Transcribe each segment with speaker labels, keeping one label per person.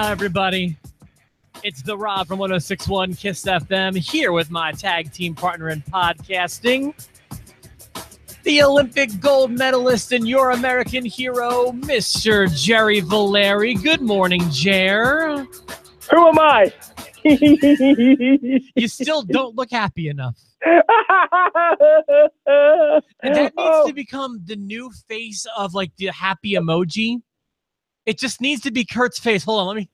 Speaker 1: now, everybody. It's The Rob from 106.1 KISS FM here with my tag team partner in podcasting, the Olympic gold medalist and your American hero, Mr. Jerry Valeri. Good morning, Jer.
Speaker 2: Who am I?
Speaker 1: You still don't look happy enough. And that needs to become the new face of like the happy emoji. It just needs to be Kurt's face. Hold on, let me.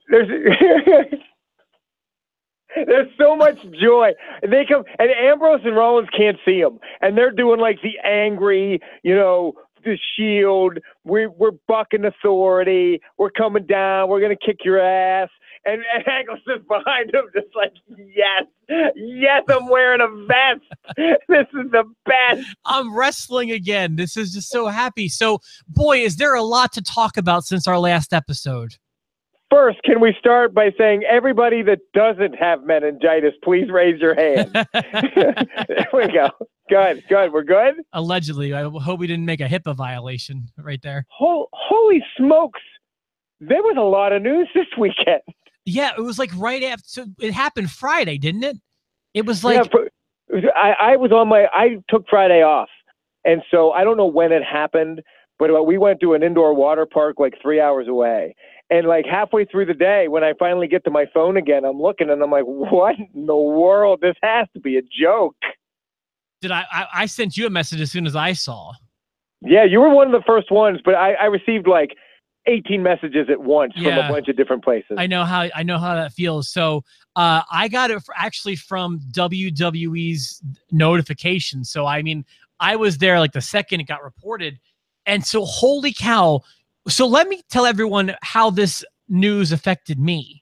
Speaker 2: There's so much joy. They come, and Ambrose and Rollins can't see them, and they're doing like the angry, the Shield. We're bucking authority. We're coming down. We're gonna kick your ass. And Angle's just behind him, just like, yes, I'm wearing a vest. This is the best.
Speaker 1: I'm wrestling again. This is just so happy. So, boy, is there a lot to talk about since our last episode.
Speaker 2: First, can we start by saying everybody that doesn't have meningitis, please raise your hand. There we go. Good. We're good?
Speaker 1: Allegedly. I hope we didn't make a HIPAA violation right there.
Speaker 2: Holy smokes. There was a lot of news this weekend.
Speaker 1: Yeah, it was like right after. So it happened Friday, didn't it? It was like
Speaker 2: I took Friday off, and so I don't know when it happened, but we went to an indoor water park like 3 hours away, and like halfway through the day, when I finally get to my phone again, I'm looking and I'm like, what in the world? This has to be a joke.
Speaker 1: Did I sent you a message as soon as I saw?
Speaker 2: Yeah, you were one of the first ones, but I received like 18 messages at once from a bunch of different places.
Speaker 1: I know how that feels. So I got it actually from WWE's notification. So I mean, I was there like the second it got reported, and so holy cow. So let me tell everyone how this news affected me,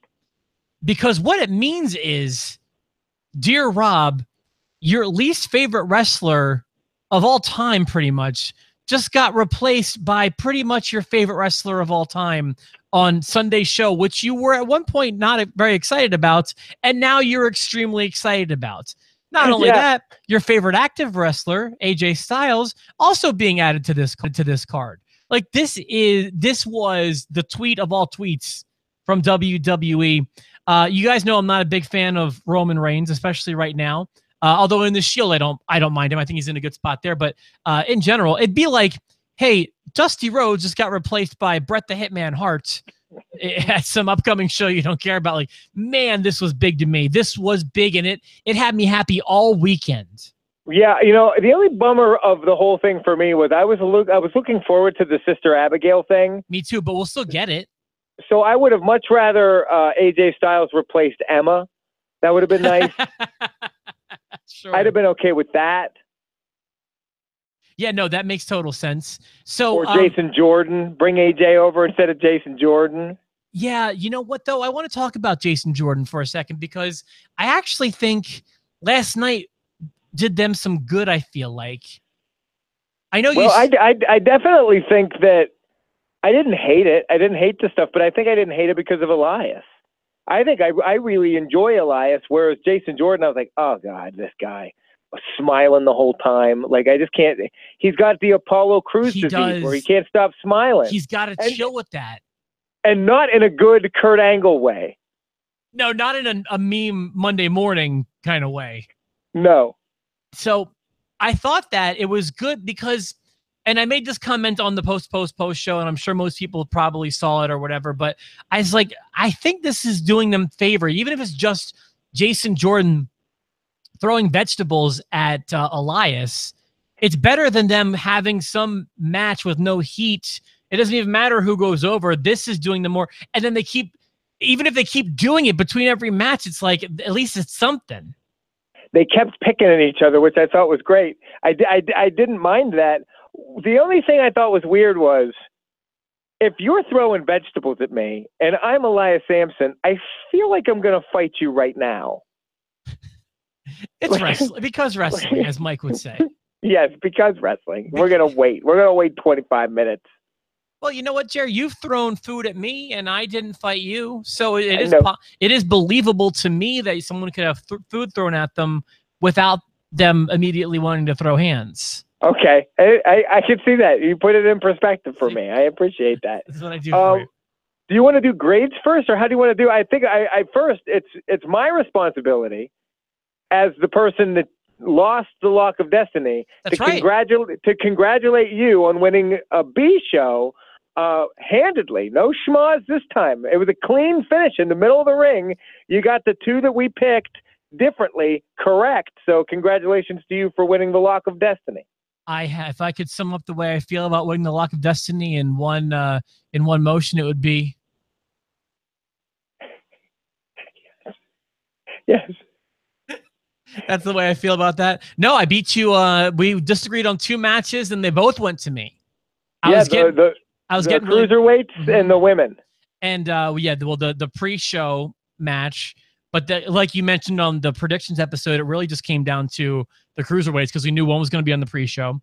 Speaker 1: because what it means is, dear Rob, your least favorite wrestler of all time, pretty much, just got replaced by pretty much your favorite wrestler of all time on Sunday's show, which you were at one point not very excited about, and now you're extremely excited about. Not only that, your favorite active wrestler, AJ Styles, also being added to this card. Like this was the tweet of all tweets from WWE. You guys know I'm not a big fan of Roman Reigns, especially right now. Although in the Shield, I don't mind him. I think he's in a good spot there. But in general, it'd be like, hey, Dusty Rhodes just got replaced by Bret the Hitman Hart at some upcoming show you don't care about. Like, man, this was big to me. This was big, and it had me happy all weekend.
Speaker 2: Yeah, the only bummer of the whole thing for me was I was looking forward to the Sister Abigail thing.
Speaker 1: Me too, but we'll still get it.
Speaker 2: So I would have much rather AJ Styles replaced Emma. That would have been nice.
Speaker 1: Sure.
Speaker 2: I'd have been okay with that.
Speaker 1: Yeah, no, that makes total sense. So,
Speaker 2: or Jason Jordan, bring AJ over instead of Jason Jordan.
Speaker 1: Yeah, you know what though? I want to talk about Jason Jordan for a second, because I actually think last night did them some good. I feel like. I know.
Speaker 2: Well, I definitely think that I didn't hate it. I didn't hate the stuff, but I think I didn't hate it because of Elias. I think I really enjoy Elias, whereas Jason Jordan, I was like, oh, God, this guy was smiling the whole time. Like, I just can't. He's got the Apollo Crews disease where he can't stop smiling.
Speaker 1: He's got to chill with that.
Speaker 2: And not in a good Kurt Angle way.
Speaker 1: No, not in a meme Monday morning kind of way.
Speaker 2: No. So
Speaker 1: I thought that it was good because, and I made this comment on the post show, and I'm sure most people probably saw it or whatever, but I was like, I think this is doing them favor, even if it's just Jason Jordan throwing vegetables at Elias. It's better than them having some match with no heat. It doesn't even matter who goes over. This is doing them more. And then even if they keep doing it between every match, it's like, at least it's something.
Speaker 2: They kept picking at each other, which I thought was great. I didn't mind that. The only thing I thought was weird was, if you're throwing vegetables at me and I'm Elias Sampson, I feel like I'm going to fight you right now.
Speaker 1: It's wrestling, because wrestling, as Mike would say.
Speaker 2: Yes, because wrestling. We're going to wait. We're going to wait 25 minutes.
Speaker 1: Well, you know what, Jerry? You've thrown food at me, and I didn't fight you. So it is believable to me that someone could have food thrown at them without them immediately wanting to throw hands.
Speaker 2: Okay. I can see that. You put it in perspective for me. I appreciate that.
Speaker 1: That's what I do for you.
Speaker 2: Do you want to do grades first, or how do you want to do? I think I first it's my responsibility as the person that lost the Lock of Destiny
Speaker 1: That's
Speaker 2: to
Speaker 1: right.
Speaker 2: congratulate you on winning a B show handedly. No schmoz this time. It was a clean finish in the middle of the ring. You got the two that we picked differently correct. So congratulations to you for winning the Lock of Destiny.
Speaker 1: If I could sum up the way I feel about winning the Lock of Destiny in one motion, it would be
Speaker 2: yes.
Speaker 1: That's the way I feel about that. No, I beat you. We disagreed on 2 matches, and they both went to me. I was getting
Speaker 2: cruiserweights and the women.
Speaker 1: And the pre-show match, but like you mentioned on the predictions episode, it really just came down to the cruiserweights because we knew one was going to be on the pre-show.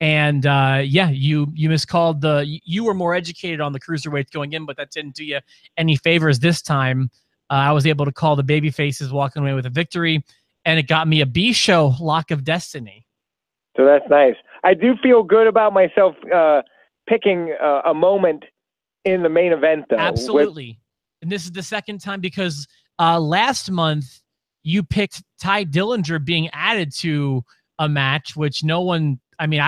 Speaker 1: And you miscalled you were more educated on the cruiserweights going in, but that didn't do you any favors this time. I was able to call the baby faces walking away with a victory, and it got me a B show Lock of Destiny.
Speaker 2: So that's nice. I do feel good about myself picking a moment in the main event, though.
Speaker 1: Absolutely. And this is the second time because last month you picked Ty Dillinger being added to a match, which I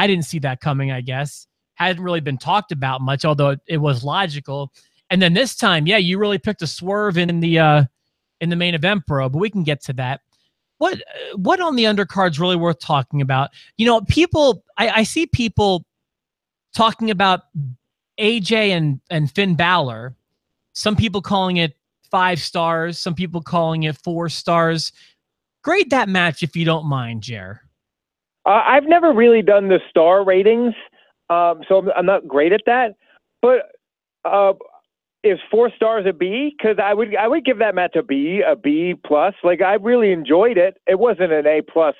Speaker 1: didn't see that coming, I guess. Hadn't really been talked about much, although it was logical. And then this time, you really picked a swerve in the main event, bro, but we can get to that. What on the undercard's really worth talking about? I see people talking about AJ and Finn Balor. Some people calling it 5 stars. Some people calling it 4 stars. Grade that match if you don't mind, Jer.
Speaker 2: I've never really done the star ratings, so I'm not great at that. But is 4 stars a B? Because I would give that match a B plus. Like, I really enjoyed it. It wasn't an A plus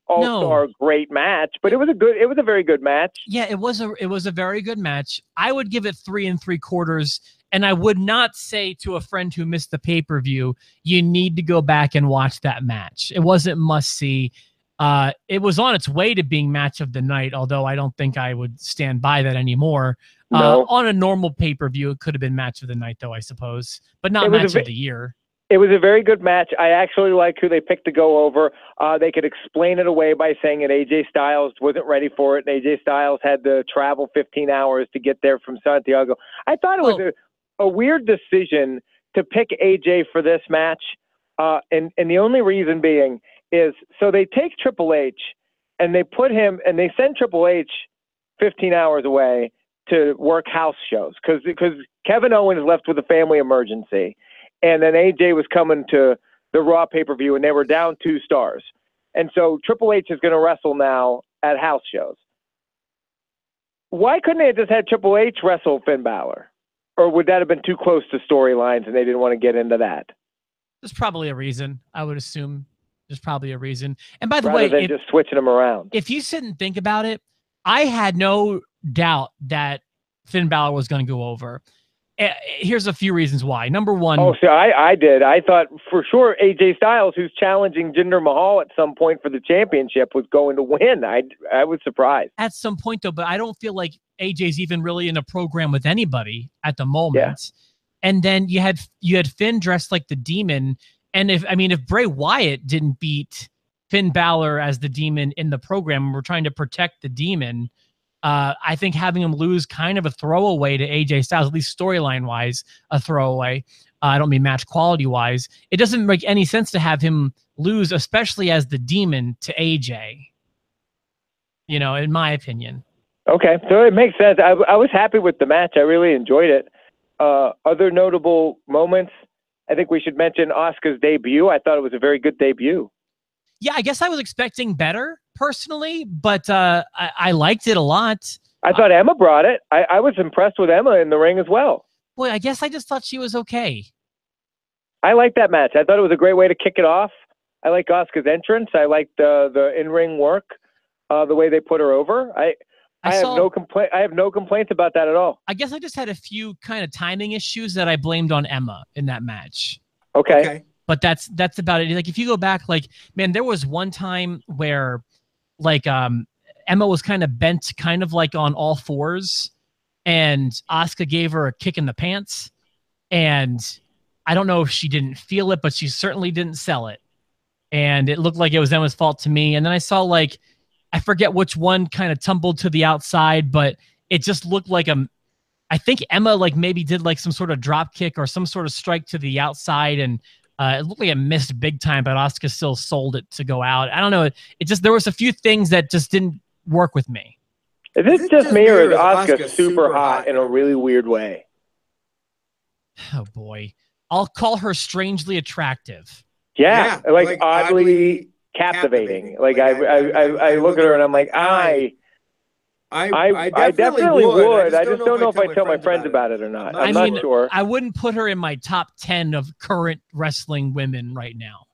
Speaker 2: all-star great match, but it was a very good match.
Speaker 1: Yeah, it was a very good match. I would give it 3 3/4, and I would not say to a friend who missed the pay-per-view, you need to go back and watch that match. It wasn't must-see. It was on its way to being match of the night, although I don't think I would stand by that anymore.
Speaker 2: No.
Speaker 1: On a normal pay-per-view, it could have been match of the night, though, I suppose, but not match of the year.
Speaker 2: It was a very good match. I actually like who they picked to go over. They could explain it away by saying that AJ Styles wasn't ready for it, and AJ Styles had to travel 15 hours to get there from Santiago. I thought it was a weird decision to pick AJ for this match, and the only reason being is so they take Triple H and they send Triple H 15 hours away to work house shows because Kevin Owens left with a family emergency. And then AJ was coming to the Raw pay-per-view, and they were down 2 stars. And so Triple H is going to wrestle now at house shows. Why couldn't they have just had Triple H wrestle Finn Balor? Or would that have been too close to storylines and they didn't want to get into that?
Speaker 1: There's probably a reason. I would assume there's probably a reason. And by the
Speaker 2: way,
Speaker 1: rather than
Speaker 2: just switching them around.
Speaker 1: If you sit and think about it, I had no doubt that Finn Balor was going to go over. Here's a few reasons why. Number one.
Speaker 2: Oh, see, I did. I thought for sure AJ Styles, who's challenging Jinder Mahal at some point for the championship, was going to win. I was surprised.
Speaker 1: At some point, though, but I don't feel like AJ's even really in a program with anybody at the moment. Yeah. And then you had Finn dressed like the Demon. And if Bray Wyatt didn't beat Finn Balor as the Demon in the program, and we're trying to protect the Demon, I think having him lose kind of a throwaway to AJ Styles, at least storyline-wise, a throwaway. I don't mean match quality-wise. It doesn't make any sense to have him lose, especially as the Demon, to AJ. In my opinion.
Speaker 2: Okay, so it makes sense. I was happy with the match. I really enjoyed it. Other notable moments, I think we should mention Asuka's debut. I thought it was a very good debut.
Speaker 1: Yeah, I guess I was expecting better personally, but I liked it a lot.
Speaker 2: I thought Emma brought it. I was impressed with Emma in the ring as well.
Speaker 1: Boy, I guess I just thought she was okay.
Speaker 2: I liked that match. I thought it was a great way to kick it off. I like Asuka's entrance. I liked the in-ring work, the way they put her over. I have no complaints about that at all.
Speaker 1: I guess I just had a few kind of timing issues that I blamed on Emma in that match.
Speaker 2: Okay.
Speaker 1: But that's about it. Like, if you go back, like, man, there was one time where, like, Emma was kind of bent, kind of like on all fours, and Asuka gave her a kick in the pants. And I don't know if she didn't feel it, but she certainly didn't sell it. And it looked like it was Emma's fault to me. And then I saw, like, I forget which one kind of tumbled to the outside, but it just looked like I think Emma like maybe did like some sort of drop kick or some sort of strike to the outside, and it looked like it missed big time, but Asuka still sold it to go out. I don't know. It just, there was a few things that just didn't work with me.
Speaker 2: Is it just me, or is Asuka super hot in a really weird way?
Speaker 1: Oh boy, I'll call her strangely attractive.
Speaker 2: Yeah, like oddly captivating. Like I look at her and I'm like, I definitely would. I just don't know if I tell my friends about it or not. I'm not sure.
Speaker 1: I wouldn't put her in my top 10 of current wrestling women right now.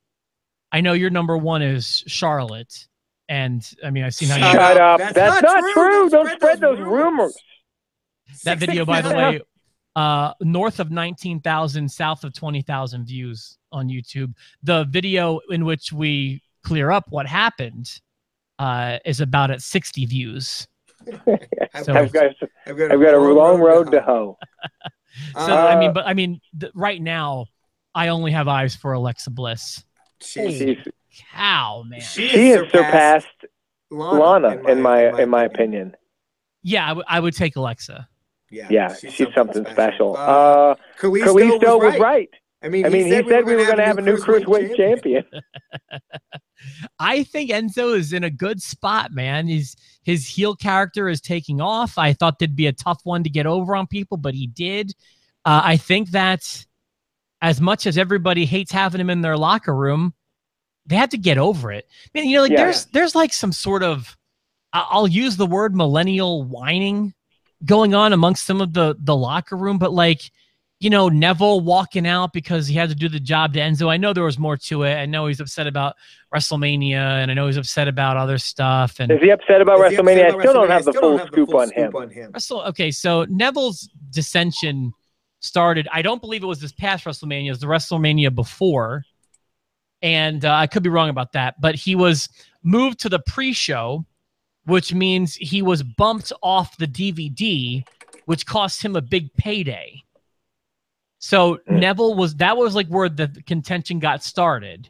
Speaker 1: I know your number one is Charlotte, and I mean, I've seen how you
Speaker 2: shut up. That's not true. Don't spread those rumors.
Speaker 1: That video, by the way, north of 19,000, south of 20,000 views on YouTube. The video in which we clear up what happened is about at 60 views.
Speaker 2: So I've got a long road to hoe.
Speaker 1: So I mean, right now, I only have eyes for Alexa Bliss.
Speaker 2: She's
Speaker 1: cow, man.
Speaker 2: She has surpassed Lana in my opinion.
Speaker 1: Yeah, I would take Alexa.
Speaker 2: Yeah, she's something special. Kalisto was right. I mean, he said we were going to have a new cruiserweight champion.
Speaker 1: I think Enzo is in a good spot, man. His heel character is taking off. I thought there'd be a tough one to get over on people, but he did. I think that as much as everybody hates having him in their locker room, they had to get over it. Man, you know, like there's like some sort of, I'll use the word millennial whining going on amongst some of the locker room, but like, you know, Neville walking out because he had to do the job to Enzo. I know there was more to it. I know he's upset about WrestleMania, and I know he's upset about other stuff. And
Speaker 2: is he upset about WrestleMania? I still don't have the full scoop on him.
Speaker 1: Okay, so Neville's dissension started, I don't believe it was this past WrestleMania, it was the WrestleMania before. And I could be wrong about that, but he was moved to the pre-show, which means he was bumped off the DVD, which cost him a big payday. So Neville that was like where the contention got started.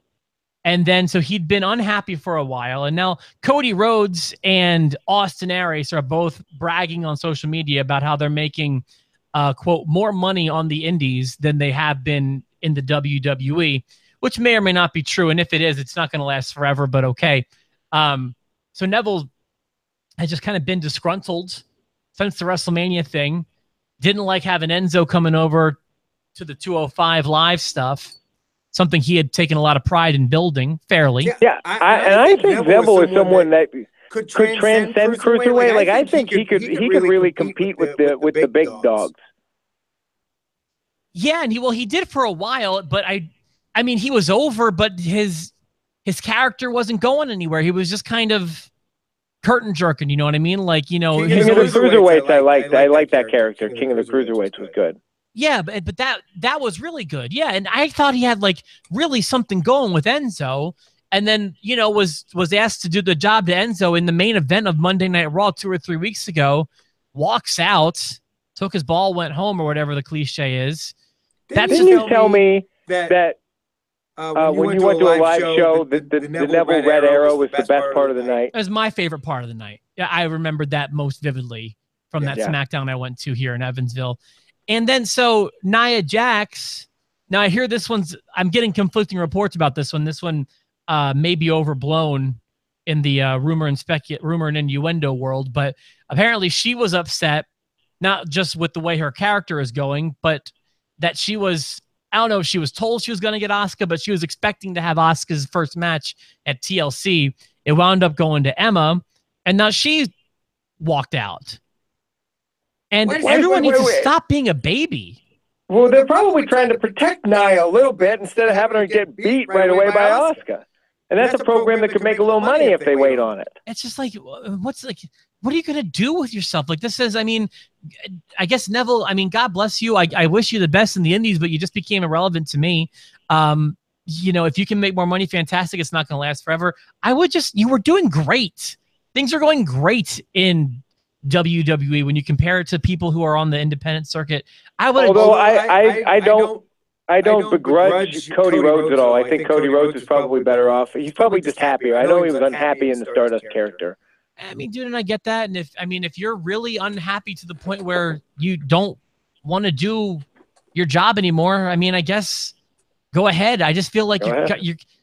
Speaker 1: And then, so he'd been unhappy for a while. And now Cody Rhodes and Austin Aries are both bragging on social media about how they're making, quote, more money on the indies than they have been in the WWE, which may or may not be true. And if it is, it's not going to last forever, but okay. So Neville has just kind of been disgruntled since the WrestleMania thing. Didn't like having Enzo coming over to the 205 Live stuff, something he had taken a lot of pride in building fairly.
Speaker 2: Yeah, I think Neville is someone that could transcend cruiserweight. Like I think he could really compete with the big dogs.
Speaker 1: Yeah, and he did for a while, but I mean, he was over, but his character wasn't going anywhere. He was just kind of curtain jerking, you know what I mean? Like, you know,
Speaker 2: King of the Cruiserweights, I like that character. King of the Cruiserweights was good.
Speaker 1: Yeah, but that was really good. Yeah, and I thought he had like really something going with Enzo, and then, you know, was asked to do the job to Enzo in the main event of Monday Night Raw 2 or 3 weeks ago, walks out, took his ball, went home, or whatever the cliche is.
Speaker 2: Didn't you tell me that when you went to a live show, the Neville Red Arrow was the best part of the night?
Speaker 1: It was my favorite part of the night. Yeah, I remembered that most vividly from that SmackDown I went to here in Evansville. And then, so Nia Jax, now I hear this one's, I'm getting conflicting reports about this one. This one may be overblown in the rumor and innuendo world, but apparently she was upset, not just with the way her character is going, but that she was, I don't know if she was told she was going to get Asuka, but she was expecting to have Asuka's first match at TLC. It wound up going to Emma, and now she walked out. And everyone needs to stop being a baby.
Speaker 2: Well, they're probably trying to protect Nia a little bit instead of having her get beat right away by Asuka. And that's a program that could make a little money if they wait on it.
Speaker 1: It's just like, what are you going to do with yourself? Like, this is, I mean, I guess Neville, I mean, God bless you. I wish you the best in the indies, but you just became irrelevant to me. You know, if you can make more money, fantastic. It's not going to last forever. You were doing great. Things are going great in WWE when you compare it to people who are on the independent circuit. I would.
Speaker 2: Although I don't begrudge Cody Rhodes at all. I think Cody Rhodes is probably better off. He's probably just happier. I know he was unhappy in the Stardust character.
Speaker 1: I mean, dude, and I get that. And if you're really unhappy to the point where you don't want to do your job anymore, I mean, I guess go ahead. I just feel like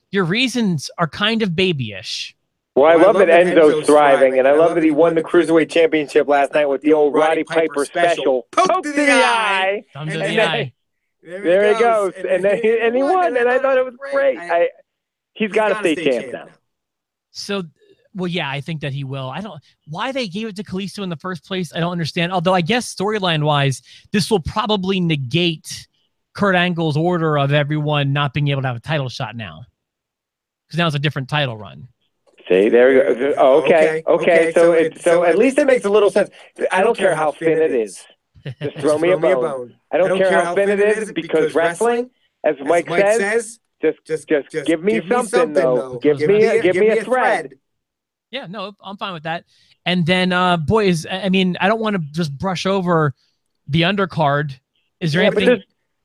Speaker 1: your reasons are kind of babyish.
Speaker 2: Well, I love that Enzo's thriving, and I love that he won the Cruiserweight Championship last night with the old Roddy Piper special. Poke to the eye.
Speaker 1: Thumb to the eye.
Speaker 2: There he goes. And he won, and I thought it was great. He's got to stay champ now.
Speaker 1: So, well, yeah, I think that he will. I don't why they gave it to Kalisto in the first place. I don't understand. Although I guess storyline-wise, this will probably negate Kurt Angle's order of everyone not being able to have a title shot now, because now it's a different title run.
Speaker 2: See, there you go. Oh, okay. So at least it makes a little sense. I don't care how thin it is. Just throw me a bone. I don't care how thin it is, because wrestling, as Mike says, just give me something though. Give me a thread.
Speaker 1: Yeah, no, I'm fine with that. And then, boys, I mean, I don't want to just brush over the undercard. Is there anything?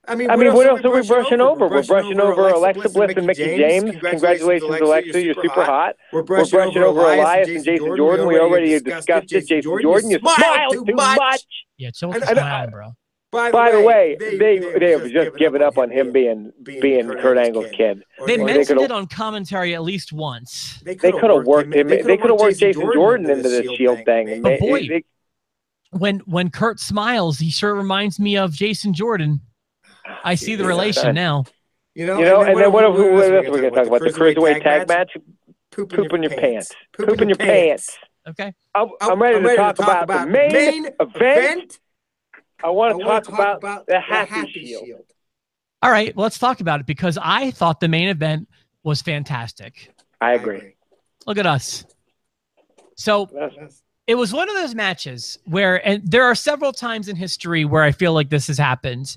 Speaker 2: I mean, what else are we brushing over? We're brushing over Alexa Bliss and Mickey James. Congratulations, Alexa. You're super hot. We're brushing over Elias and Jason Jordan. We already discussed it. Jason Jordan, you smile too much.
Speaker 1: Yeah, chill with the smile, bro.
Speaker 2: By the way, they have just given up on him being Kurt Angle's kid.
Speaker 1: They mentioned it on commentary at least once.
Speaker 2: They could have worked him. They could have worked Jason Jordan into this Shield thing.
Speaker 1: But boy, when Kurt smiles, he sure reminds me of Jason Jordan. I see the relation now.
Speaker 2: You know, and then what else are we going to talk about? The Cruiserweight tag match? Poop in your pants. Poop in your pants.
Speaker 1: Okay.
Speaker 2: I'm ready to talk about the main event. I want to talk about the Happy Shield.
Speaker 1: All right, well, let's talk about it, because I thought the main event was fantastic.
Speaker 2: I agree.
Speaker 1: Look at us. So it was one of those matches where, and there are several times in history where I feel like this has happened.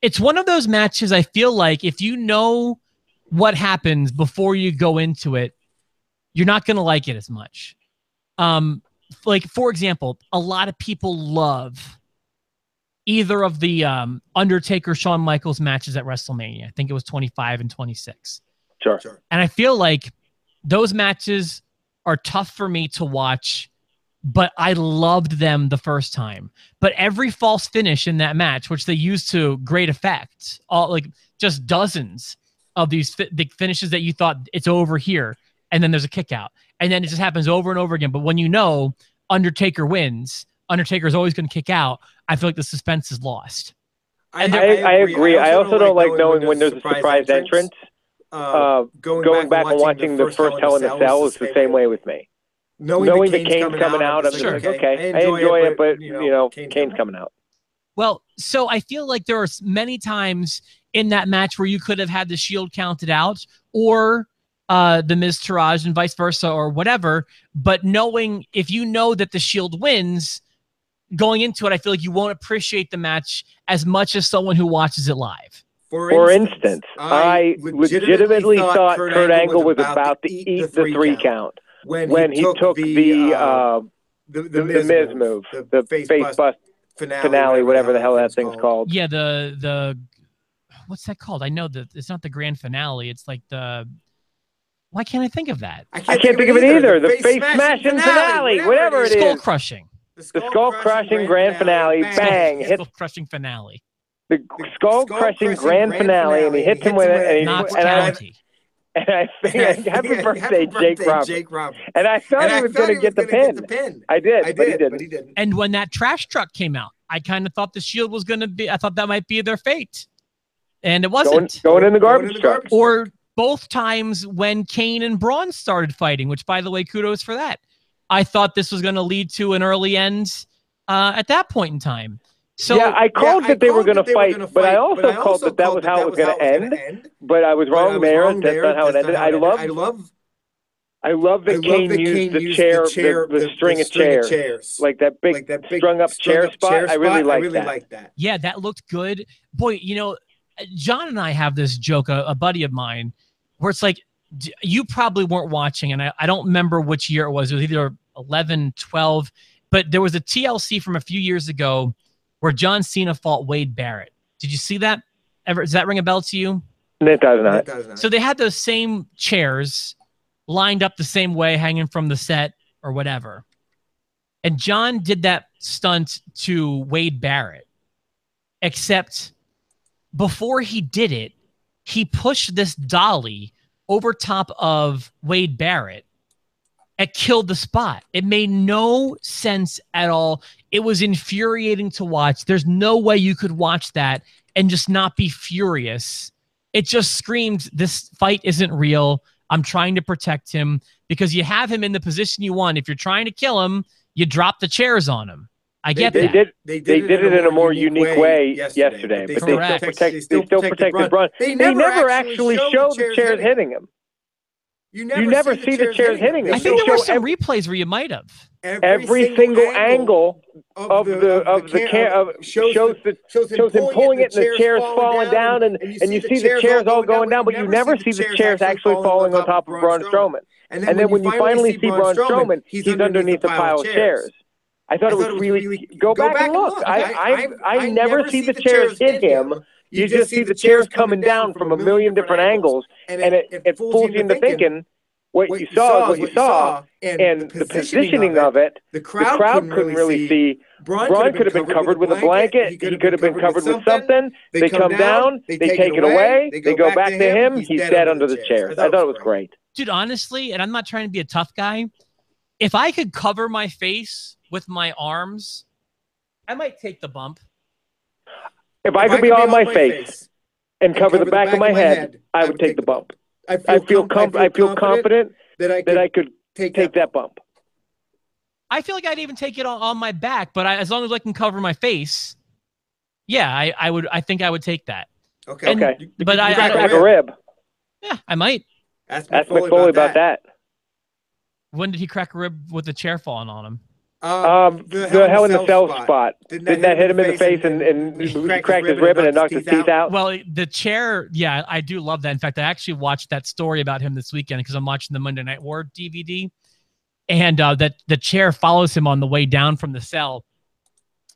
Speaker 1: It's one of those matches I feel like if you know what happens before you go into it, you're not going to like it as much. Like, for example, a lot of people love either of the Undertaker Shawn Michaels matches at WrestleMania. I think it was 25 and 26.
Speaker 2: Sure.
Speaker 1: And I feel like those matches are tough for me to watch, but I loved them the first time. But every false finish in that match, which they used to great effect, all like just dozens of these the finishes that you thought it's over here, and then there's a kick out, and then it just happens over and over again. But when you know Undertaker wins, Undertaker is always going to kick out, I feel like the suspense is lost.
Speaker 2: I agree. I also don't like knowing when there's a surprise entrance. Going back and watching the first Hell in a Cell is the same way with me. Knowing the Kane's coming out, I'm just like, okay, I enjoy it, but, you know, Kane's coming out.
Speaker 1: Well, so I feel like there are many times in that match where you could have had the Shield counted out, or the Miz Taraj and vice versa, or whatever. But knowing, if you know that the Shield wins, going into it, I feel like you won't appreciate the match as much as someone who watches it live.
Speaker 2: For instance, I legitimately thought Kurt Angle was about to eat the 3 count when he took the Miz move, the face bust finale, whatever the hell that thing's called.
Speaker 1: Yeah, the what's that called? I know that it's not the grand finale. It's like the, why can't I think of that?
Speaker 2: I can't think of it either. The face smashing finale, whatever it is.
Speaker 1: Skull crushing.
Speaker 2: The skull crushing grand finale. Bang!
Speaker 1: Skull crushing finale.
Speaker 2: The skull crushing grand finale, and he hits him with it. And I think, happy birthday, Jake Roberts. And I thought he was going to get the pin. I did, but he didn't.
Speaker 1: And when that trash truck came out, I kind of thought the Shield was going to be, I thought that might be their fate. And it wasn't.
Speaker 2: Going in the garbage truck.
Speaker 1: Or both times when Kane and Braun started fighting, which, by the way, kudos for that. I thought this was going to lead to an early end at that point in time. So,
Speaker 2: yeah, I called that they were going to fight, but I also called that was how it was going to end. But I was wrong there. That's not how it ended. I love that Kane used the chair, the string of chairs, like that big strung up chair spot. I really like that.
Speaker 1: Yeah, that looked good. Boy, you know, John and I have this joke, a buddy of mine, where it's like, you probably weren't watching, and I don't remember which year it was. It was either 11, 12. But there was a TLC from a few years ago where John Cena fought Wade Barrett. Did you see that? Ever? Does that ring a bell to you?
Speaker 2: It does not.
Speaker 1: So they had those same chairs lined up the same way, hanging from the set or whatever. And John did that stunt to Wade Barrett, except before he did it, he pushed this dolly over top of Wade Barrett and killed the spot. It made no sense at all. It was infuriating to watch. There's no way you could watch that and just not be furious. It just screamed, this fight isn't real. I'm trying to protect him, because you have him in the position you want. If you're trying to kill him, you drop the chairs on him. I get that.
Speaker 2: They did it in a more unique way yesterday, but they still protected Braun. They never actually showed the chairs hitting him. You never see the chairs hitting him.
Speaker 1: I think there were some replays where you might have.
Speaker 2: Every single angle of the camera shows him pulling it, and the chairs falling down, and you see the chairs all going down, but you never see the chairs actually falling on top of Braun Strowman. And then when you finally see Braun Strowman, he's underneath the pile of chairs. I thought it was really go back and look. I never see the chairs hit him. You just see the chairs coming down from a million different angles, and it fools you into thinking what you saw is what you saw, and the positioning of it, the crowd couldn't really see. Braun could have been covered with a blanket. He could have been covered with something. They come down, they take it away, they go back to him. He's dead under the chairs. I thought it was great.
Speaker 1: Dude, honestly, and I'm not trying to be a tough guy, if I could cover my face with my arms, I might take the bump.
Speaker 2: If I could be on my face and cover the back of my head, I would take the bump. I feel confident that I could take that bump.
Speaker 1: I feel like I'd even take it on my back, but as long as I can cover my face, yeah, I would. I think I would take that.
Speaker 2: Okay.
Speaker 1: But I
Speaker 2: crack a rib.
Speaker 1: Yeah, I might.
Speaker 2: Ask McFoley about that.
Speaker 1: When did he crack a rib with the chair falling on him?
Speaker 2: The Hell in the Cell spot. Didn't that hit him in the face and he cracked his rib and it knocked his teeth out?
Speaker 1: Well, the chair, yeah, I do love that. In fact, I actually watched that story about him this weekend because I'm watching the Monday Night War DVD. And that the chair follows him on the way down from the cell.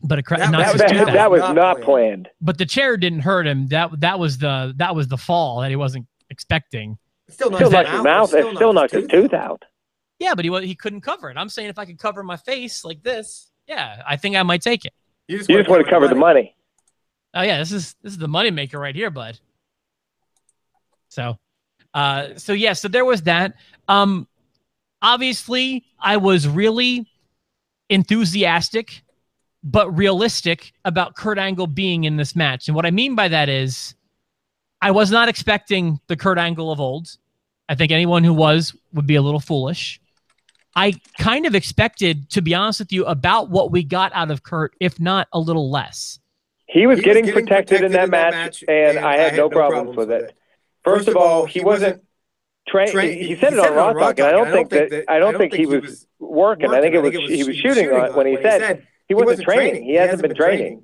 Speaker 1: But
Speaker 2: that was not planned.
Speaker 1: But the chair didn't hurt him. That was the fall that he wasn't expecting.
Speaker 2: Still knocked his mouth. It still knocked his tooth out.
Speaker 1: Yeah, but he couldn't cover it. I'm saying if I could cover my face like this, yeah, I think I might take it.
Speaker 2: You just want to cover the money.
Speaker 1: Oh yeah, this is the money maker right here, bud. So there was that. Obviously, I was really enthusiastic but realistic about Kurt Angle being in this match. And what I mean by that is I was not expecting the Kurt Angle of old. I think anyone who would be a little foolish. I kind of expected, to be honest with you, about what we got out of Kurt, if not a little less.
Speaker 2: He was getting protected in that match, and I had no problems with it. First of all, he wasn't trained. He said it on Raw Talk, and I don't think he was working. I think he was shooting on when he said he wasn't training. He hasn't been training.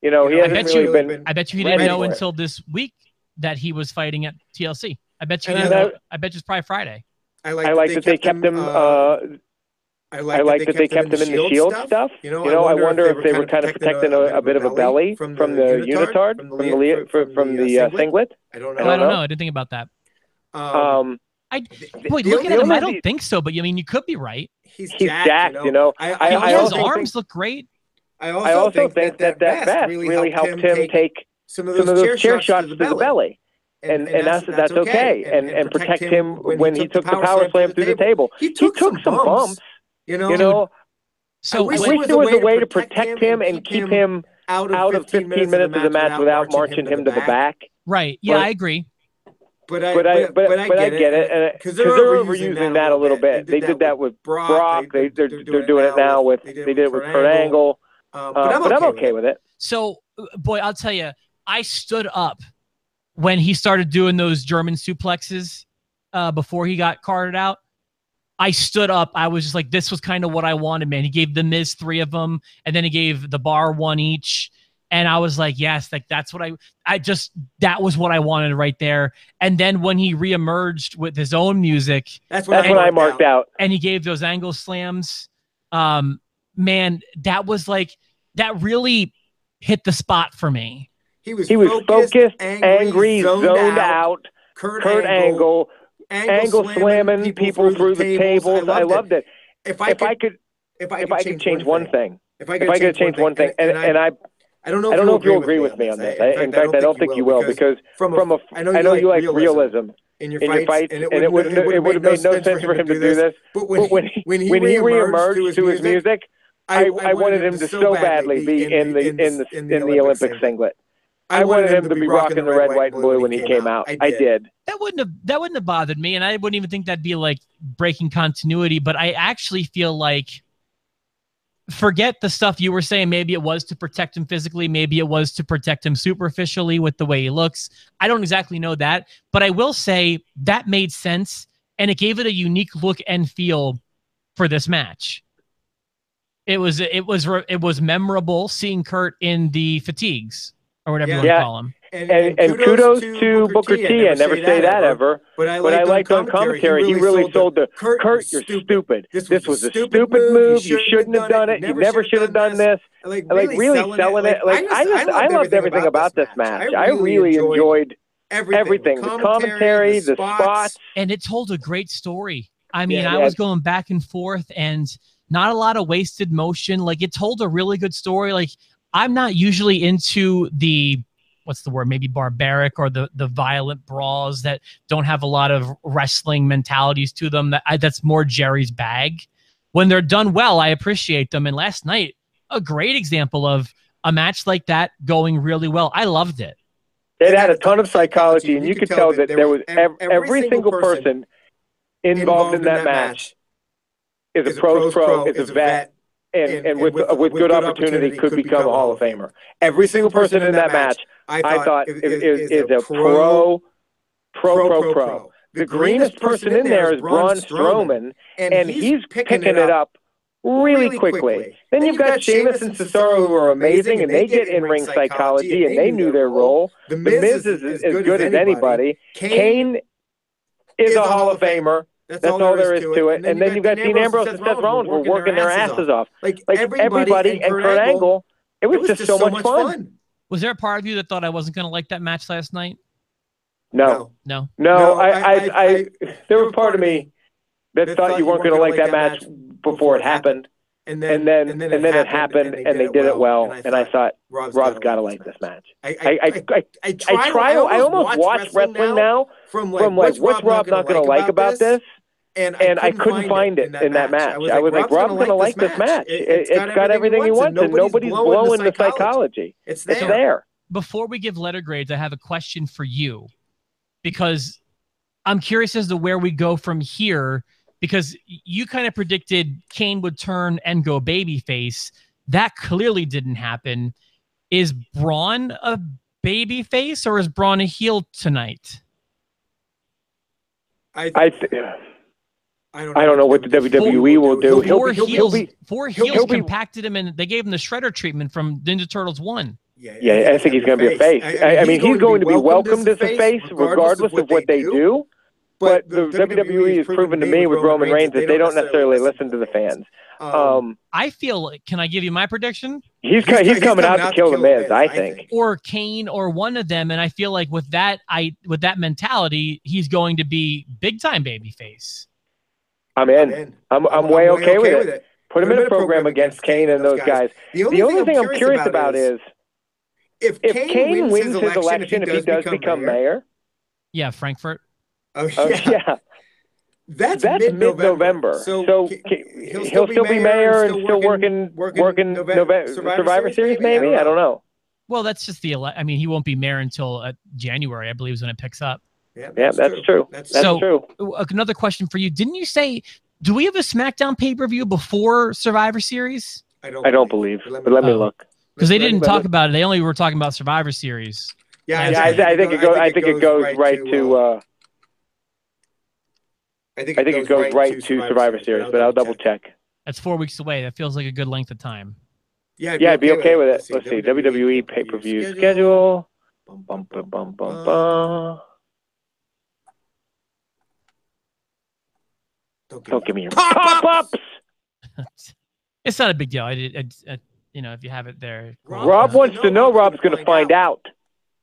Speaker 2: You know, he hasn't really been.
Speaker 1: I bet you he didn't know until this week that he was fighting at TLC. I bet you. I bet you it's probably Friday.
Speaker 2: I like that they kept him. I like that they kept him in the Shield stuff. You know, I wonder if they were kind of protecting a bit of a belly from the unitard, from the singlet.
Speaker 1: I don't know. I didn't think about that. Look at him. I don't think so, but I mean, you could be right.
Speaker 2: He's jacked. You know,
Speaker 1: his arms look great.
Speaker 2: I also think that vest really helped him take some of those chair shots to the belly. And that's okay. And protect him when he took the power slam through the table. He took some bumps, you know. So I wish there was a way to protect him and keep him out of 15 minutes of the match without marching him to the back.
Speaker 1: Right. Yeah, I agree.
Speaker 2: But I get it because they're overusing that a little bit. They did that with Brock. They're doing it now with they did it with Kurt Angle. But I'm okay with it.
Speaker 1: So, boy, I'll tell you, I stood up when he started doing those German suplexes before he got carted out. I stood up. I was just like, this was kind of what I wanted, man. He gave The Miz 3 of them, and then he gave The Bar 1 each. And I was like, yes, like that's what that was what I wanted right there. And then when he reemerged with his own music,
Speaker 2: that's what I marked out.
Speaker 1: And he gave those angle slams. Man, that was like, that really hit the spot for me.
Speaker 2: He was focused, angry, zoned out. Kurt Angle slamming people through the tables. I loved it. If I could change one thing, and I don't know if you'll agree with me on this. In fact, I don't think you will, because I know you like realism in your fights, and it would have made no sense for him to do this. But when he reemerged to his music, I wanted him to so badly be in the Olympic singlet. I wanted him to be rocking the red, white, and blue when he came out. I did.
Speaker 1: That wouldn't have bothered me, and I wouldn't even think that'd be like breaking continuity. But I actually feel like, forget the stuff you were saying. Maybe it was to protect him physically. Maybe it was to protect him superficially with the way he looks. I don't exactly know that, but I will say that made sense, and it gave it a unique look and feel for this match. It was memorable seeing Kurt in the fatigues, or whatever you want to call him.
Speaker 2: And kudos to Booker T. I never say that ever. But I liked on commentary. He really sold the Kurt, you're stupid. This was a stupid move. You shouldn't have done it. You never should have done this. Like really selling it. Like I loved everything about this match. I really enjoyed everything. The commentary, the spots.
Speaker 1: And it told a great story. I mean, I was going back and forth, and not a lot of wasted motion. Like, it told a really good story. Like, I'm not usually into the, what's the word, maybe barbaric or the violent brawls that don't have a lot of wrestling mentalities to them. That's more Jerry's bag. When they're done well, I appreciate them. And last night, a great example of a match like that going really well. I loved it.
Speaker 2: It had a ton of psychology, and you could tell that there was every single person involved in that match is a pro, is a vet, and with good opportunity could become a Hall of Famer. Every single person in that match, I thought, is a pro. The greenest person in there is Braun Strowman, and he's picking it up really quickly. Then you've got Sheamus and Cesaro, who are amazing, and they get in-ring psychology, and they knew their role. The Miz is as good as anybody. Kane is a Hall of Famer. That's all there is to it. And then you've got Dean Ambrose and Seth Rollins who are working their asses off. Like everybody and Kurt Angle. It was just so much fun.
Speaker 1: Was there a part of you that thought I wasn't going to like that match last night?
Speaker 2: No.
Speaker 1: There
Speaker 2: was part of me that thought you weren't going to like that match before it happened. And then it happened, and they did it well. And I thought, Rob's got to like this match. I almost watch wrestling now from like, what's Rob not going to like about this? And I couldn't find it in that match. I was like, Rob's going to like this match. It's got everything he wants, and nobody's blowing the psychology. It's there.
Speaker 1: Before we give letter grades, I have a question for you, because I'm curious as to where we go from here. Because you kind of predicted Kane would turn and go babyface. That clearly didn't happen. Is Braun a babyface, or is Braun a heel tonight?
Speaker 2: I don't know what the WWE will do.
Speaker 1: Four heels compacted him, and they gave him the shredder treatment from Ninja Turtles 1.
Speaker 2: Yeah, I think he's going to be a face. I mean, he's going to be welcomed as a face, regardless of what they do. But the WWE has proven to me with Roman Reigns that they don't necessarily listen to the fans.
Speaker 1: I feel, can I give you my prediction?
Speaker 2: He's coming out to kill the Miz, I think.
Speaker 1: Or Kane, or one of them. And I feel like with that mentality, he's going to be big time babyface.
Speaker 2: I'm in. I'm way okay with it. Put him in a program against Kane and those guys. The only thing I'm curious about is if Kane wins his election, if he does become mayor.
Speaker 1: Yeah, Frankfurt.
Speaker 2: Oh, yeah. That's mid-November. So he'll still be mayor and still working Survivor Series, maybe? I don't know.
Speaker 1: Well, that's just I mean, he won't be mayor until January, I believe, is when it picks up.
Speaker 2: Yeah, that's true. That's true.
Speaker 1: Another question for you. Didn't you say, do we have a SmackDown pay-per-view before Survivor Series?
Speaker 2: I don't believe. But let me look.
Speaker 1: Because they didn't talk about it. They only were talking about Survivor Series.
Speaker 2: Yeah, I think it goes right to... I think it goes right to Survivor Series, but I'll double check.
Speaker 1: That's 4 weeks away. That feels like a good length of time.
Speaker 2: Yeah, I'd be okay with it. Let's see. WWE pay-per-view schedule. Bum, bum, bum, bum, bum. Don't give me your pop-ups.
Speaker 1: It's not a big deal. You know, if you have it there. Cool.
Speaker 2: Rob wants to know. Rob's going to find out.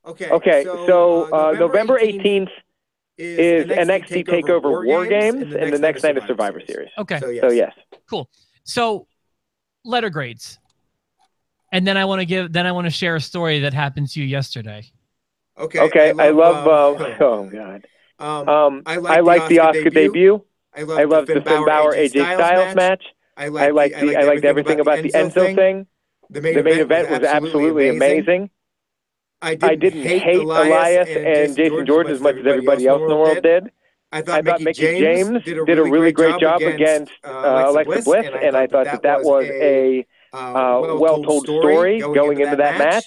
Speaker 2: Okay. So November 18th is NXT Takeover War Games, and the next night is Survivor Series.
Speaker 1: Okay.
Speaker 2: So yes.
Speaker 1: Cool. So letter grades, and then I want to share a story that happened to you yesterday.
Speaker 2: Okay. I love. Oh God. I like the Oscar debut. I love the Finn Balor AJ Styles match. I liked everything about the Enzo thing. The main event was absolutely amazing. I didn't hate Elias and Jason Jordan as much as everybody else in the world did. I thought Mickie James did a really great job against Alexa Bliss, and I thought that was a well-told story going into that match.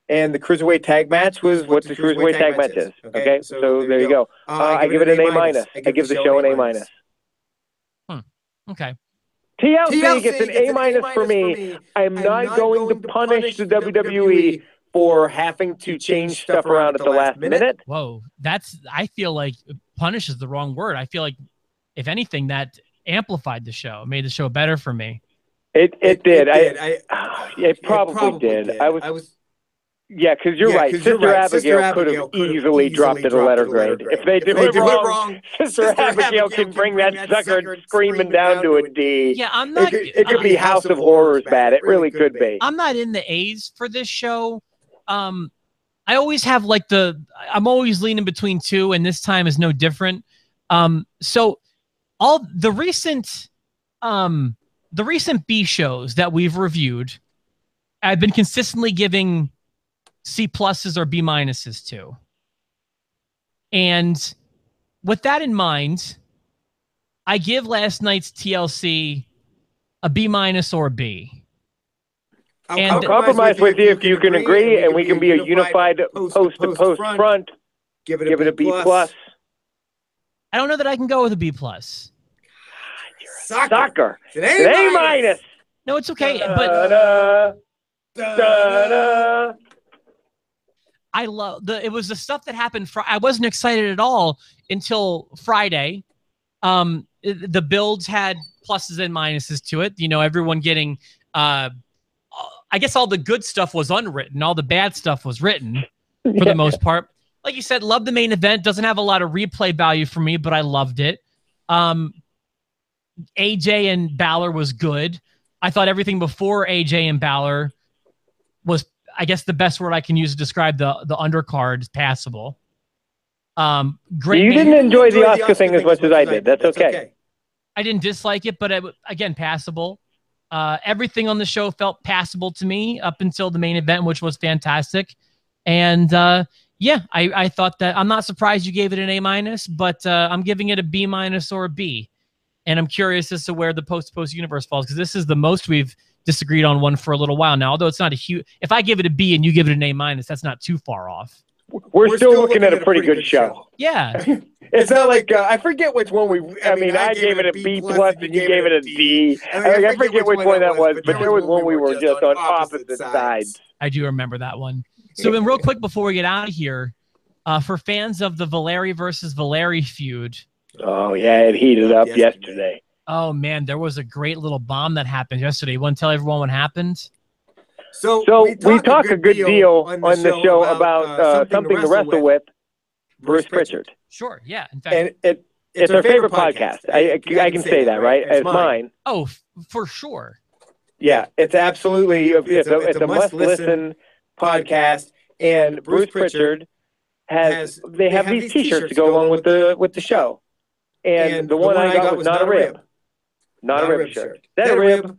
Speaker 2: And the Cruiserweight Tag match was what the Cruiserweight Tag match is. Okay, so there you go. I give it an A-. I give the show an A-.
Speaker 1: Okay.
Speaker 2: TLC gets an A- for me. I'm not going to punish the WWE for having to change stuff around at the last minute.
Speaker 1: Whoa, I feel like punish is the wrong word. I feel like, if anything, that amplified the show, made the show better for me.
Speaker 2: It did. It probably did. Yeah, because you're right. Sister Abigail could have easily dropped it a letter grade. If they did it wrong, Sister Abigail can bring that sucker screaming down to a D.
Speaker 1: Yeah, I'm not.
Speaker 2: It could be House of Horrors bad. It really could be.
Speaker 1: I'm not in the A's for this show. I always have I'm always leaning between two, and this time is no different. So all the recent B shows that we've reviewed, I've been consistently giving C+ or B- to. And with that in mind, I give last night's TLC a B- or a B.
Speaker 2: I'll compromise with you if you can agree, and we can be a unified post-to-post front. Give it a B+.
Speaker 1: I don't know that I can go with a B+.
Speaker 2: You're a sucker. It's an A-.
Speaker 1: No, it's okay, but I love it was the stuff that happened. I wasn't excited at all until Friday. The builds had pluses and minuses to it. You know, everyone getting. I guess all the good stuff was unwritten. All the bad stuff was written for the most part. Like you said, love the main event. Doesn't have a lot of replay value for me, but I loved it. AJ and Balor was good. I thought everything before AJ and Balor was, I guess, the best word I can use to describe the undercard is passable. Great.
Speaker 2: You didn't enjoy the Oscar thing as much as I did. That's okay.
Speaker 1: I didn't dislike it, but again, passable. Everything on the show felt passable to me up until the main event, which was fantastic. And yeah, I thought that. I'm not surprised you gave it an A-, but I'm giving it a B- or a B. And I'm curious as to where the post universe falls, because this is the most we've disagreed on one for a little while now. Although it's not a huge. If I give it a B and you give it an A-, that's not too far off.
Speaker 2: We're still looking at a pretty good show.
Speaker 1: Yeah.
Speaker 2: It's not like I forget which one I gave it a B+ and you gave it a D. I forget which one that was, but there was one we were just on opposite sides.
Speaker 1: I do remember that one. So then, real quick before we get out of here, for fans of the Valeri versus Valeri feud.
Speaker 2: Oh yeah, it heated up yesterday.
Speaker 1: Oh man, there was a great little bomb that happened yesterday. You want to tell everyone what happened?
Speaker 2: So we talk a good deal on the show about something to wrestle with. Bruce Pritchard.
Speaker 1: Sure, yeah. In fact,
Speaker 2: and it's our favorite podcast. I can say that, right? It's mine.
Speaker 1: Oh, for sure.
Speaker 2: Yeah, it's absolutely it's a must-listen podcast. And Bruce Pritchard they have these T-shirts to go along with the show. And the one I got was not a rib. Not a rib shirt. Is that a rib?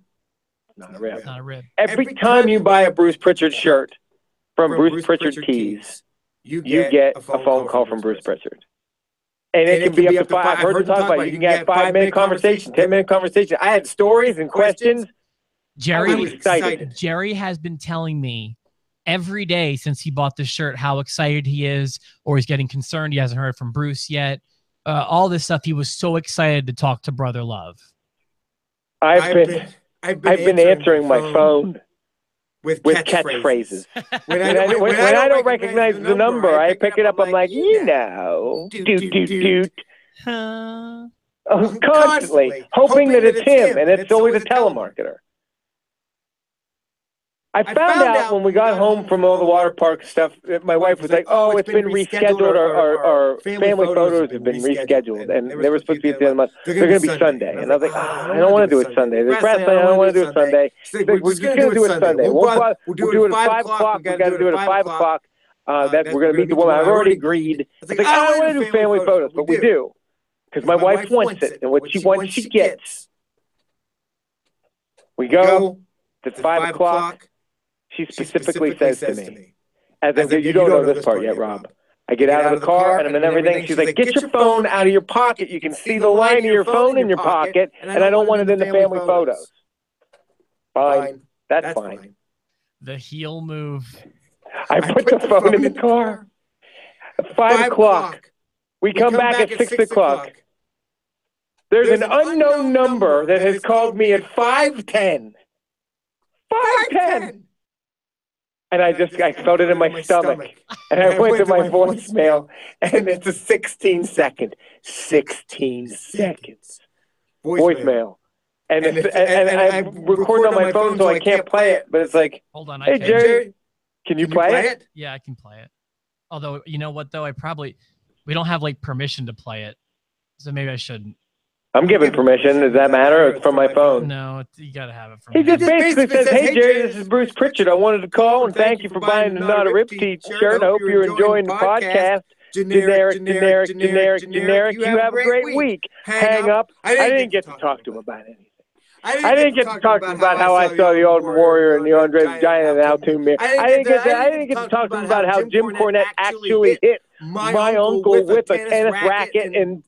Speaker 2: Not a rib.
Speaker 1: Not a rib.
Speaker 2: Every time you buy a Bruce Pritchard shirt from Bruce Pritchard Tees, you get a phone call from Bruce Pritchard. And it can be up to 5. I've heard them talk about it. You can get 5-minute conversation, 10-minute conversation. I had stories and questions. I was excited.
Speaker 1: Jerry has been telling me every day since he bought this shirt how excited he is, or he's getting concerned he hasn't heard from Bruce yet. All this stuff. He was so excited to talk to Brother Love.
Speaker 2: I've been answering my phone with catchphrases. When I don't recognize the number, I pick it up. I'm like, doot. Constantly hoping that it's him, and it's always a telemarketer. I found out when we got home from all the water park stuff, my wife was like, "Oh, it's been rescheduled. Our family photos have been rescheduled, and they were supposed to be at the end of the month. They're going to be Sunday." And I was like, "I don't want to do it Sunday. There's wrestling. I don't want to do it Sunday. We're just going to do it Sunday. We'll do it at 5 o'clock. We got to do it at 5 o'clock. That we're going to meet the woman. I've already agreed." I was like, "I don't want to do family photos, but we do because my wife wants it, and what she wants, she gets." We go. It's 5 o'clock. She specifically says to me, as if you don't know this part yet, Rob. I get out of the car and I'm in everything. She's like, "Get your phone out of your pocket. You can see the line of your phone in your pocket, and I don't want it in the family photos." Fine. That's fine.
Speaker 1: The heel move.
Speaker 2: I put the phone in the car. At 5 o'clock. We come back at 6 o'clock. There's an unknown number that has called me at 5:10. 5:10. And I felt it in my stomach. And I went to my voicemail, and it's a 16-second. 16 seconds. Voicemail. And I record on my phone, so I can't play it. But it's like,
Speaker 1: hold on,
Speaker 2: "Hey, Jerry, can you play it?"
Speaker 1: Yeah, I can play it. Although, you know what, though? We don't have, like, permission to play it. So maybe I shouldn't.
Speaker 2: I'm giving permission. Does that matter? It's from my phone.
Speaker 1: No, you got to have it from
Speaker 2: me. He just basically says, "Hey, Jerry, this is Bruce Pritchard. I wanted to call and thank you for buying the Not a Rip t-shirt. I hope you're enjoying the podcast. Generic. You have a great week." Hang up. I didn't get to talk to him about anything. I didn't get to talk to him about how I saw the Ultimate Warrior and the Andre the Giant and Altoon Mirror. I didn't get to talk to him about how Jim Cornette actually hit my uncle with a tennis racket in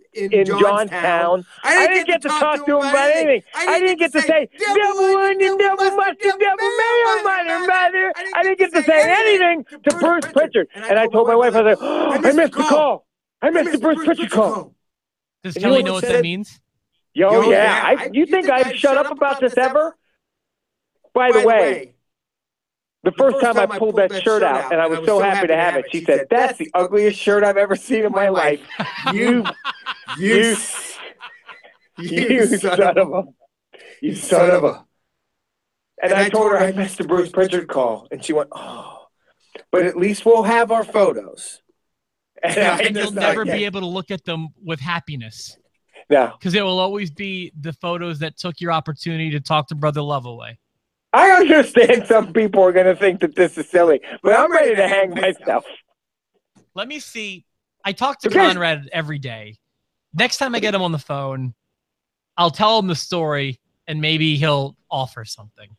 Speaker 2: Johnstown. I didn't get to talk to him about anything. I didn't get to say, "Double onion, double mustard, double mayo, mother." I didn't get to say anything to Bruce Pritchard. And I told my wife, I was like, "Oh, I missed the call. I missed the Bruce Pritchard call."
Speaker 1: Does Kelly know what that means?
Speaker 2: Yo, yeah. You think I've shut up about this ever? By the way, the first time I pulled that shirt out, and I was so happy to have it, she said, "That's the ugliest shirt I've ever seen in my life." You son of a. And I told her I missed the Bruce Pritchard call, and she went, "Oh, but at least we'll have our photos."
Speaker 1: And you'll never be able to look at them with happiness.
Speaker 2: No.
Speaker 1: Because it will always be the photos that took your opportunity to talk to Brother Love away.
Speaker 2: I understand some people are going to think that this is silly, but I'm ready to hang myself.
Speaker 1: Let me see. I talk to Conrad every day. Next time I get him on the phone, I'll tell him the story, and maybe he'll offer something.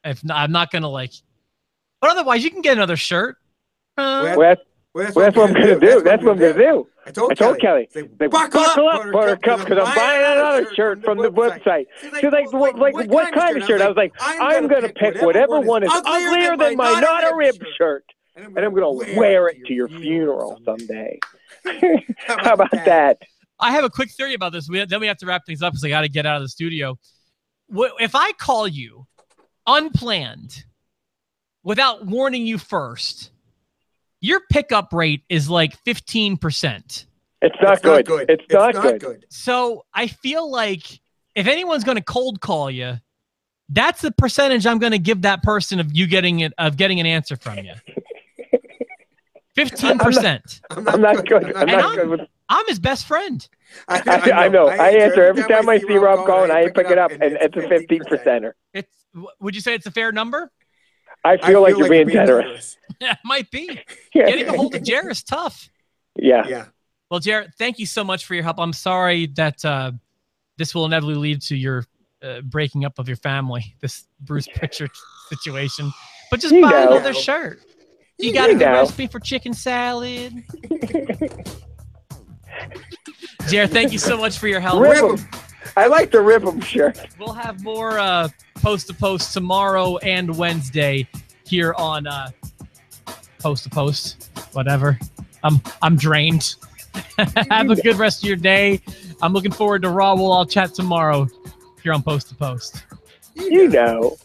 Speaker 1: If not, I'm not going to like... But otherwise, you can get another shirt.
Speaker 2: That's what I'm going to do. That's what I'm going to do. I told Kelly. Buckle up, Buttercup, because I'm buying another shirt from the website. She's like, what kind of shirt? I was like, I'm going to pick whatever one is uglier than my Not a Rib shirt, and I'm going to wear it to your funeral someday. How about that?
Speaker 1: I have a quick theory about this. Then we have to wrap things up because I got to get out of the studio. If I call you unplanned, without warning you first, your pickup rate is like 15%.
Speaker 2: It's not good. It's not good.
Speaker 1: So I feel like if anyone's going to cold call you, that's the percentage I'm going to give that person of you getting an answer from you. 15%.
Speaker 2: I'm not good. I'm not good with.
Speaker 1: I'm his best friend.
Speaker 2: I know. I answer every time I see Rob calling. I pick it up, and it's a 15%er.
Speaker 1: Would you say it's a fair number?
Speaker 2: I feel like you're being generous.
Speaker 1: Yeah, it might be. Getting a hold of Jared is tough.
Speaker 2: Yeah.
Speaker 1: Well, Jared, thank you so much for your help. I'm sorry that this will inevitably lead to your breaking up of your family, this Bruce Pritchard situation. But just buy another shirt. You got a good recipe for chicken salad? Jared, thank you so much for your help.
Speaker 2: Rib 'em. I like the Rib 'em shirt.
Speaker 1: We'll have more Post to Post tomorrow and Wednesday here on Post to Post. Whatever. I'm drained. Have a good rest of your day. I'm looking forward to Raw. We'll all chat tomorrow here on Post to Post.
Speaker 2: You know.